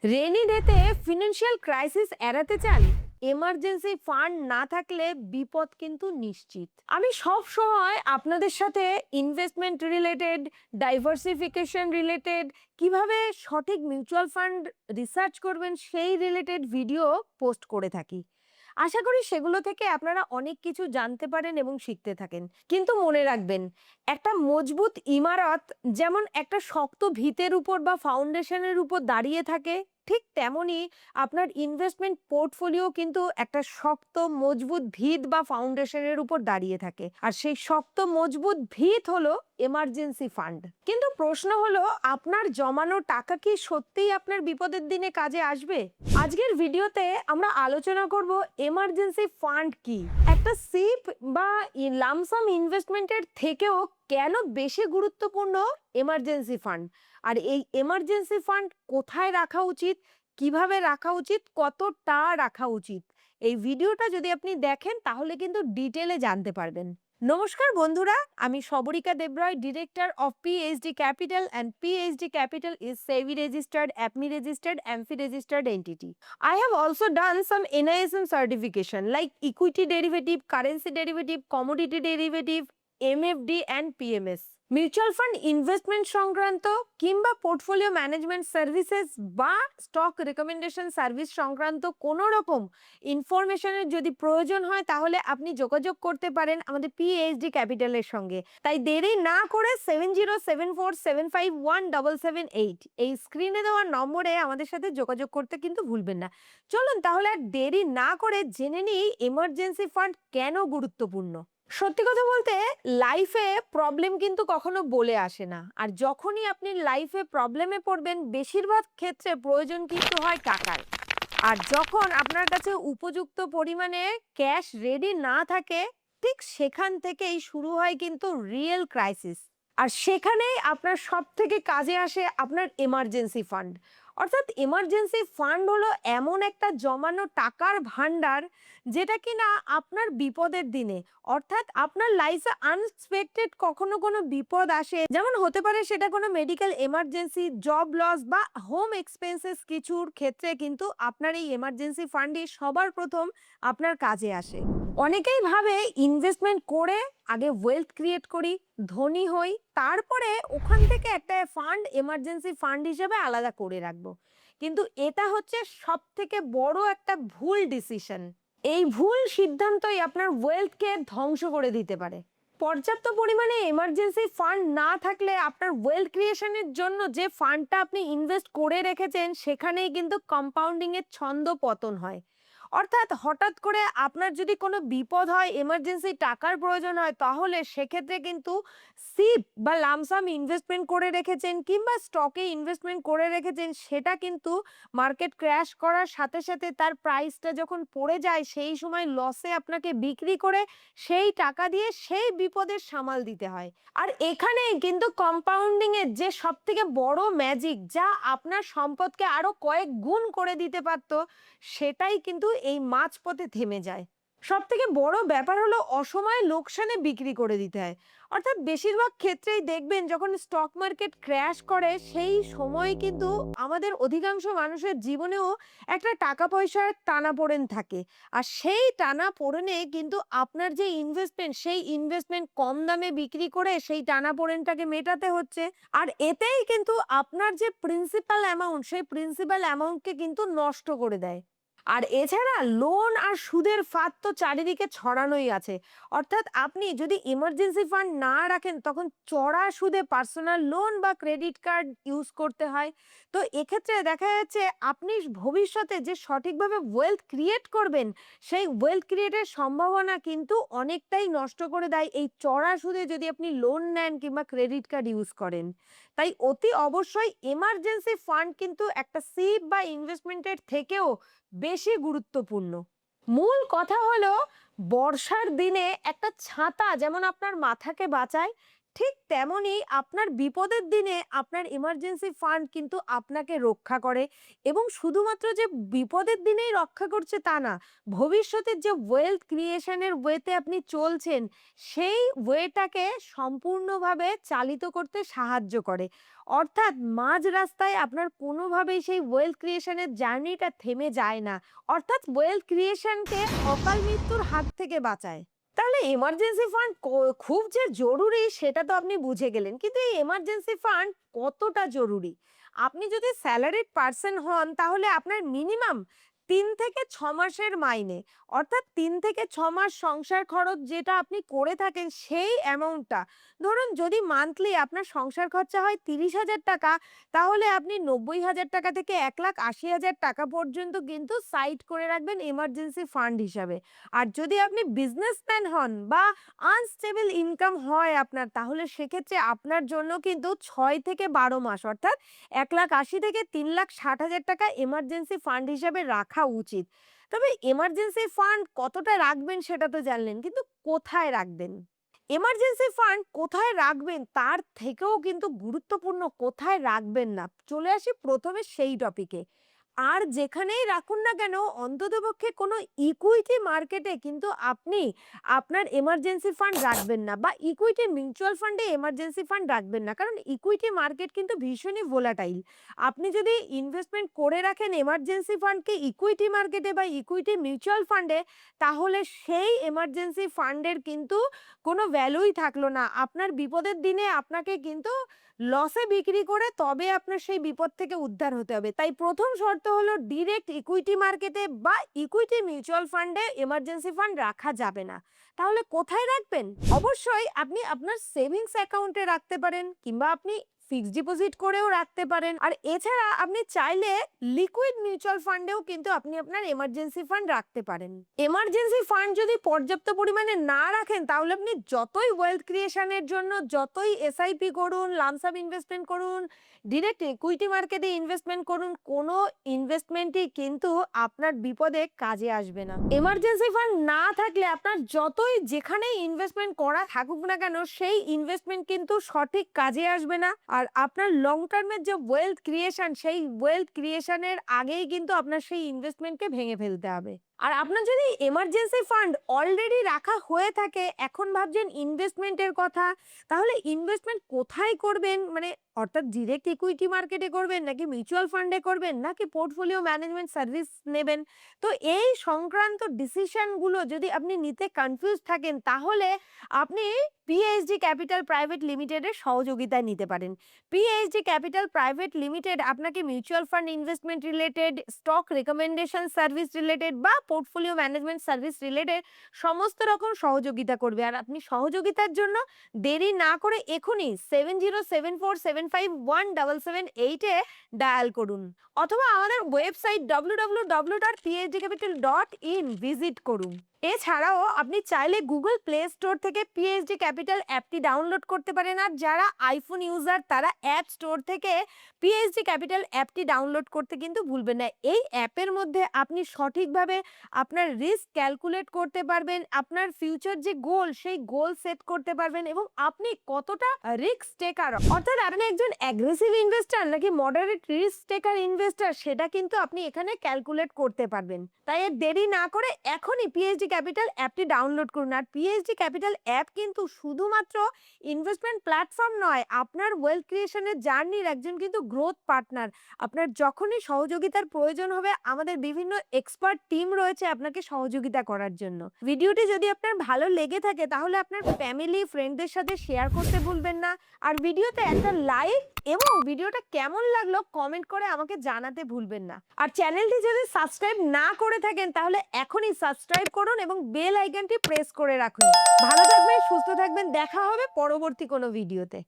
Rainy ডেতে financial crisis এড়াতে চান? এমার্জেন্সি ফান্ড না থাকলে বিপদ কিন্তু নিশ্চিত। আমি সব সময় আপনাদের সাথে ইনভেস্টমেন্ট রিলেটেড, ডাইভার্সিফিকেশন রিলেটেড, কিভাবে সঠিক মিউচুয়াল ফান্ড রিসার্চ করবেন সেই রিলেটেড ভিডিও পোস্ট করে থাকি। আশা করি সেগুলো থেকে আপনারা অনেক কিছু জানতে পারেন এবং শিখতে থাকেন। কিন্তু মনে রাখবেন, একটা মজবুত ইমারত যেমন একটা শক্ত ভিতের উপর বা ফাউন্ডেশনের উপর দাঁড়িয়ে থাকে, ঠিক তেমনি আপনার ইনভেস্টমেন্ট পোর্টফোলিও কিন্তু একটা শক্ত মজবুত ভিত বা ফাউন্ডেশনের উপর দাঁড়িয়ে থাকে। আর সেই শক্ত মজবুত ভিত হলো এমার্জেন্সি ফান্ড। কিন্তু প্রশ্ন হলো, আপনার জমানো টাকা কি সত্যিই আপনার বিপদের দিনে কাজে আসবে? আজকের ভিডিওতে আমরা আলোচনা করব এমার্জেন্সি ফান্ড কি, একটা সিপ বা লামসাম ইনভেস্টমেন্টের থেকেও কেন বেশি গুরুত্বপূর্ণ এমার্জেন্সি ফান্ড, আর এই এমার্জেন্সি ফান্ড কোথায় রাখা উচিত, কিভাবে রাখা উচিত, কতটা রাখা উচিত। এই ভিডিওটা যদি আপনি দেখেন তাহলে কিন্তু ডিটেলে জানতে পারবেন। নমস্কার বন্ধুরা, আমি Sabarika Debroy, director of PhD Capital, and PhD Capital is SEBI registered, APMI registered, AMFI registered entity. I have also done some NISM certification like equity derivative, currency derivative, commodity derivative, MFD and PMS. Mutual fund investment সংক্রান্ত কিংবা portfolio management services বা stock recommendation service সংক্রান্ত কোনো রকম ইনফরমেশনের যদি প্রয়োজন হয় তাহলে আপনি যোগাযোগ করতে পারেন আমাদের পিএইচডি ক্যাপিটালের সঙ্গে। তাই দেরি না করে 7074751778 এই স্ক্রিনে দেওয়া নম্বরে আমাদের সাথে যোগাযোগ করতে কিন্তু ভুলবেন না। চলুন তাহলে আর দেরি না করে জেনে নিই এমার্জেন্সি ফান্ড কেন গুরুত্বপূর্ণ। সত্যি কথা বলতে, লাইফে প্রবলেম কিন্তু কখনো বলে আসে না, আর যখনই আপনি লাইফে প্রবলেমে পড়বেন বেশিরভাগ ক্ষেত্রে প্রয়োজন কিন্তু হয় টাকার। আর যখন আপনার কাছে উপযুক্ত পরিমাণে ক্যাশ রেডি না থাকে, ঠিক সেখান থেকেই শুরু হয় কিন্তু রিয়েল ক্রাইসিস। আর সেখানেই আপনার সব থেকে কাজে আসে আপনার এমার্জেন্সি ফান্ড। অর্থাৎ এমার্জেন্সি ফান্ড হলো এমন একটা জমানো টাকার ভান্ডার, যেটা কিনা আপনার বিপদের দিনে, অর্থাৎ আপনার লাইফে আনএক্সপেক্টেড কখনো কোনো বিপদ আসে, যেমন হতে পারে সেটা কোনো মেডিকেল এমার্জেন্সি, জব লস বা হোম এক্সপেন্সেস, কিছুর ক্ষেত্রে কিন্তু আপনার এই এমার্জেন্সি ফান্ডই সবার প্রথম আপনার কাজে আসে। অনেকেই ভাবে ইনভেস্টমেন্ট করে আগে ওয়েলথ ক্রিয়েট করি, ধনী হই, তারপরে ওখান থেকে একটা ফান্ড এমার্জেন্সি ফান্ড হিসেবে আলাদা করে রাখবো। কিন্তু এটা হচ্ছে সব থেকে বড় একটা ভুল ডিসিশন। এই ভুল সিদ্ধান্তই আপনার ওয়েলথকে ধ্বংস করে দিতে পারে। পর্যাপ্ত পরিমাণে এমার্জেন্সি ফান্ড না থাকলে আপনার ওয়েলথ ক্রিয়েশনের জন্য যে ফান্ডটা আপনি ইনভেস্ট করে রেখেছেন সেখানেই কিন্তু কম্পাউন্ডিং এর ছন্দ পতন হয়। অর্থাৎ হঠাৎ করে আপনার যদি কোনো বিপদ হয়, এমার্জেন্সি টাকার প্রয়োজন হয়, তাহলে সেক্ষেত্রে কিন্তু সিপ বা লামসাম ইনভেস্টমেন্ট করে রেখেছেন কিংবা স্টকে ইনভেস্টমেন্ট করে রেখেছেন, সেটা কিন্তু মার্কেট ক্র্যাশ করার সাথে সাথে তার প্রাইসটা যখন পড়ে যায় সেই সময় লসে আপনাকে বিক্রি করে সেই টাকা দিয়ে সেই বিপদের সামাল দিতে হয়। আর এখানেই কিন্তু কম্পাউন্ডিং এর যে সব থেকে বড় ম্যাজিক, যা আপনার সম্পদকে আরো কয়েক গুণ করে দিতে পারত, সেটাই কিন্তু এই মাঝপথে থেমে যায়। সব থেকে বড় ব্যাপার হলো অসময়ে লোকসানে বিক্রি করে দিতে হয়। অর্থাৎ বেশিরভাগ ক্ষেত্রেই দেখবেন যখন স্টক মার্কেট ক্র্যাশ করে সেই সময় কিন্তু আমাদের অধিকাংশ মানুষের জীবনেও একটা টাকা পয়সার টানাপোড়েন থাকে। আর সেই টানাপোড়েনে কিন্তু আপনার যে ইনভেস্টমেন্ট, সেই ইনভেস্টমেন্ট কম দামে বিক্রি করে সেই টানাপোড়েনটাকে মেটাতে হচ্ছে। আর এতেই কিন্তু আপনার যে প্রিন্সিপাল অ্যামাউন্ট, সেই প্রিন্সিপাল অ্যামাউন্টকে কিন্তু নষ্ট করে দেয়। আর এছাড়া লোন আর সুদের ফাঁদ তো চারিদিকে ছড়ানোই আছে। অর্থাৎ আপনি যদি ইমার্জেন্সি ফান্ড না রাখেন তখন চড়া সুদে পার্সোনাল লোন বা ক্রেডিট কার্ড ইউজ করতে হয়। তো এক্ষেত্রে দেখা যাচ্ছে আপনি ভবিষ্যতে যে সঠিকভাবে ওয়েলথ ক্রিয়েট করবেন, সেই ওয়েলথ ক্রিয়েটের সম্ভাবনা কিন্তু অনেকটাই নষ্ট করে দেয় এই চড়া সুদে যদি আপনি লোন নেন কিংবা ক্রেডিট কার্ড ইউজ করেন। তাই অতি অবশ্যই এমার্জেন্সি ফান্ড কিন্তু একটা সিপ বা ইনভেস্টমেন্টের থেকেও বেশি গুরুত্বপূর্ণ। মূল কথা হলো, বর্ষার দিনে একটা ছাতা যেমন আপনার মাথাকে বাঁচায়, ঠিক তেমনই আপনার বিপদের দিনে আপনার এমার্জেন্সি ফান্ড কিন্তু আপনাকে রক্ষা করে, এবং শুধুমাত্র যে বিপদের দিনেই রক্ষা করছে তা না, ভবিষ্যতের যে ওয়েলথ ক্রিয়েশনের ওয়েতে আপনি চলছেন সেই ওয়েটাকে সম্পূর্ণভাবে চালিত করতে সাহায্য করে। অর্থাৎ মাঝ রাস্তায় আপনার কোনোভাবেই সেই ওয়েলথ ক্রিয়েশনের জার্নিটা থেমে যায় না। অর্থাৎ ওয়েলথ ক্রিয়েশনকে অকাল মৃত্যুর হাত থেকে বাঁচায়। তাহলে এমার্জেন্সি ফান্ড খুব যে জরুরি সেটা তো আপনি বুঝে গেলেন, কিন্তু এই এমার্জেন্সি ফান্ড কতটা জরুরি? আপনি যদি স্যালারিড পার্সন হন তাহলে আপনার মিনিমাম 3 থেকে 6 মাসের মাইনে, অর্থাৎ 3 থেকে 6 মাস সংসার খরচ যেটা আপনি করে থাকেন সেই অ্যামাউন্টটা, ধরুন যদি মান্থলি আপনার সংসার খরচা হয় 30,000 টাকা, তাহলে আপনি 90,000 টাকা থেকে 1,80,000 টাকা পর্যন্ত কিন্তু সাইড করে রাখবেন এমার্জেন্সি ফান্ড হিসাবে। আর যদি আপনি বিজনেসম্যান হন বা আনস্টেবল ইনকাম হয় আপনার, তাহলে সেক্ষেত্রে আপনার জন্য কিন্তু 6 থেকে 12 মাস, অর্থাৎ 1,80,000 থেকে 3,60,000 টাকা এমার্জেন্সি ফান্ড হিসাবে রাখা উচিত। তবে এমার্জেন্সি ফান্ড কতটা রাখবেন সেটা তো জানলেন, কিন্তু কোথায় রাখবেন? এমার্জেন্সি ফান্ড কোথায় রাখবেন তার থেকেও কিন্তু গুরুত্বপূর্ণ কোথায় রাখবেন না। চলে আসি প্রথমে সেই টপিকে। আর যেখানেই রাখুন না কেন, অন্ততপক্ষে কোনো ইকুইটি মার্কেটে কিন্তু আপনি আপনার এমার্জেন্সি ফান্ড রাখবেন না, বা ইকুইটি মিউচুয়াল ফান্ডে এমার্জেন্সি ফান্ড রাখবেন না, কারণ ইকুইটি মার্কেট কিন্তু ভীষণই ভোলাটাইল। আপনি যদি ইনভেস্টমেন্ট করে রাখেন এমার্জেন্সি ফান্ডকে ইকুইটি মার্কেটে বা ইকুইটি মিউচুয়াল ফান্ডে, তাহলে সেই এমার্জেন্সি ফান্ডের কিন্তু কোনো ভ্যালুই থাকলো না। আপনার বিপদের দিনে আপনাকে কিন্তু লসে বিক্রি করে তবে আপনার সেই বিপদ থেকে উদ্ধার হতে হবে। তাই প্রথম শর্ত হলো ডিরেক্ট ইকুইটি মার্কেটে বা ইকুইটি মিউচুয়াল ফান্ডে এমার্জেন্সি ফান্ড রাখা যাবে না। তাহলে কোথায় রাখবেন? অবশ্যই আপনি আপনার সেভিংস অ্যাকাউন্টে রাখতে পারেন, কিংবা আপনি ফিক্সড ডিপোজিট করেও রাখতে পারেন। আর এছাড়া আপনি চাইলে লিকুইড মিউচুয়াল ফান্ডেও কিন্তু আপনি আপনার এমার্জেন্সি ফান্ড রাখতে পারেন। এমার্জেন্সি ফান্ড যদি পর্যাপ্ত পরিমাণে না রাখেন, তাহলে আপনি যতই ওয়েলথ ক্রিয়েশনের জন্য যতই এসআইপি করুন, লামসাম ইনভেস্টমেন্ট করুন, ডিরেক্ট ইকুইটি মার্কেটে ইনভেস্টমেন্ট করুন, কোনো ইনভেস্টমেন্টই কিন্তু আপনার বিপদে কাজে আসবে না। এমার্জেন্সি ফান্ড না থাকলে আপনার যতই যেখানেই ইনভেস্টমেন্ট করা থাকুক না কেন, সেই ইনভেস্টমেন্ট কিন্তু সঠিক কাজে আসবে না। আর আপনার লং টার্মের যে ওয়েলথ ক্রিয়েশন, সেই ওয়েলথ ক্রিয়েশনের আগেই কিন্তু আপনার সেই ইনভেস্টমেন্টকে ভেঙে ফেলতে হবে। আর আপনার যদি এমার্জেন্সি ফান্ড অলরেডি রাখা হয়ে থাকে, এখন ভাবছেন ইনভেস্টমেন্টের কথা, তাহলে ইনভেস্টমেন্ট কোথায় করবেন? মানে অর্থাৎ ডিরেক্ট ইকুইটি মার্কেটে করবেন, নাকি মিউচুয়াল ফান্ডে করবেন, নাকি পোর্টফোলিও ম্যানেজমেন্ট সার্ভিস নেবেন? তো এই সংক্রান্ত ডিসিশনগুলো যদি আপনি নিতে কনফিউজ থাকেন, তাহলে আপনি পিএইচডি ক্যাপিটাল প্রাইভেট লিমিটেডের সহযোগিতা নিতে পারেন। পিএইচডি ক্যাপিটাল প্রাইভেট লিমিটেড আপনাকে mutual fund investment related, stock recommendation service related বা পোর্টফোলিও ম্যানেজমেন্ট সার্ভিস রিলেটেড সমস্ত রকম সহযোগিতা করবে। আর আপনি সহযোগিতার জন্য দেরি না করে এখনই 7074751778 ডায়াল করুন, অথবা আমাদের ওয়েবসাইট www.phdcapital.in ভিজিট করুন। এছাড়াও আপনি চাইলে গুগল প্লে স্টোর থেকে পিএইচডি ক্যাপিটাল অ্যাপটি ডাউনলোড করতে পারেন, আর যারা আইফোন ইউজার তারা অ্যাপ স্টোর থেকে পিএইচডি ক্যাপিটাল অ্যাপটি ডাউনলোড করতে কিন্তু ভুলবেন না। এই অ্যাপের মধ্যে আপনি সঠিকভাবে আপনার রিস্ক ক্যালকুলেট করতে পারবেন, আপনার ফিউচার যে গোল সেই গোল সেট করতে পারবেন, এবং আপনি কতটা রিস্ক টেকার, অর্থাৎ আপনি একজন অ্যাগ্রেসিভ ইনভেস্টর নাকি মডারেট রিস্ক টেকার ইনভেস্টর, সেটা কিন্তু আপনি এখানে ক্যালকুলেট করতে পারবেন। তাই আর দেরি না করে এখনই পিএইচডি ক্যাপিটাল অ্যাপটি ডাউনলোড করুন। আর পিএইচডি ক্যাপিটাল অ্যাপ কিন্তু শুধুমাত্র ইনভেস্টমেন্ট প্ল্যাটফর্ম নয়, আপনার ওয়েলথ ক্রিয়েশনের জার্নির একজন কিন্তু গ্রোথ পার্টনার। আপনার যখনই সহযোগিতার প্রয়োজন হবে, আমাদের বিভিন্ন এক্সপার্ট টিম রয়েছে আপনাকে সহযোগিতা করার জন্য। ভিডিওটি যদি আপনার ভালো লেগে থাকে, তাহলে আপনার ফ্যামিলি ফ্রেন্ডদের সাথে শেয়ার করতে ভুলবেন না। আর ভিডিওতে একটা লাইক এবং ভিডিওটা কেমন লাগলো কমেন্ট করে আমাকে জানাতে ভুলবেন না। আর চ্যানেলটি যদি সাবস্ক্রাইব না করে থাকেন, তাহলে এখনই সাবস্ক্রাইব করুন এবং বেল আইকনটি প্রেস করে রাখুন। ভালো থাকবেন, সুস্থ থাকবেন, দেখা হবে পরবর্তী কোনো ভিডিওতে।